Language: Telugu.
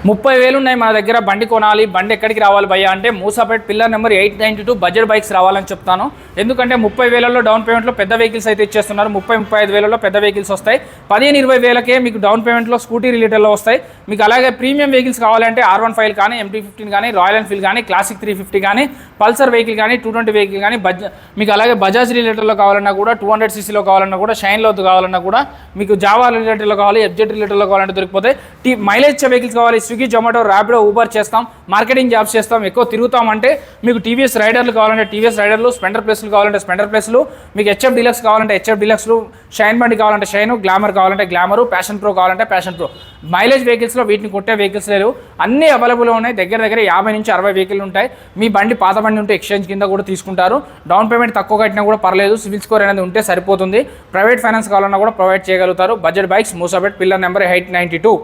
30,000 ఉన్నాయి మన దగ్గర. బండి కొనాలి, బండి ఎక్కడికి రావాలి భయ్యా అంటే Moosapet pillar number 892 budget bikes రావాలని చెప్తాను. ఎందుకంటే 30,000లో డౌన్ పేమెంట్లో పెద్ద వెహికల్స్ అయితే ఇచ్చేస్తున్నారు. 30-35,000లో పెద్ద వెహికల్స్ వస్తాయి. 15-20,000కే మీకు డౌన్ పేమెంట్లో స్కూటీ రిలేటెడ్లో వస్తాయి. మీకు అలాగే ప్రీమియం వెహికల్స్ కావాలంటే R15 కానీ, MT-15 కానీ, రాయల్ ఎన్ఫీల్డ్ కానీ, క్లాసిక్ 350 కానీ, పల్సర్ వెహికల్ కానీ, 220 వెహికల్ కానీ, మీకు అలాగే బజాజ్ రిలేటెడ్లో కావాలన్నా కూడా, 200cc కావాలన్నా కూడా, షైన్లో కావాలన్నా కూడా, మీకు జావా రిలేటెడ్లో కావాలి, ఎఫ్జెడ్ రిలేటెడ్లో కావాలంటే దొరికిపోతాయి. మైలేజ్ ఇచ్చే వెహికల్స్ కావాలి, స్విగ్గీ, జొమాటో, ర్యాపిడో, ఊబర్ చేస్తాం, మార్కెటింగ్ జాబ్స్ చేస్తాం, ఎక్కువ తిరుగుతామంటే మీకు టీవీఎస్ రైడర్లు కావాలంటే టీవీఎస్ రైడర్లు, స్పెండర్ ప్లస్లు కావాలంటే స్పెండర్ ప్లస్లు, మీకు హెచ్ఎఫ్ డీలక్స్ కావాలంటే హెచ్ఎఫ్ డీలక్స్లు, షైన్ బండి కావాలంటే షైన్, గ్లామర్ కావాలంటే గ్లామరు, ప్యాషన్ ప్రో కావాలంటే ప్యాషన్ ప్రో. మైలేజ్ వెహికల్స్లో వీటిని కొట్టే వెహికల్స్ లేదు, అన్నీ అవైలబుల్గా ఉన్నాయి. దగ్గర 50-60 వెహికల్ ఉంటాయి. మీ బండి పాత బండి ఉంటే ఎక్స్చేంజ్ కింద కూడా తీసుకుంటారు. డౌన్ పేమెంట్ తక్కువ కట్టినా కూడా పర్లేదు, సివిల్ స్కోర్ అనేది ఉంటే సరిపోతుంది. ప్రైవేట్ ఫైనాన్స్ కావాలన్నా కూడా ప్రొవైడ్ చేయగలుగుతారు. Budget bikes Moosapet pillar number 892.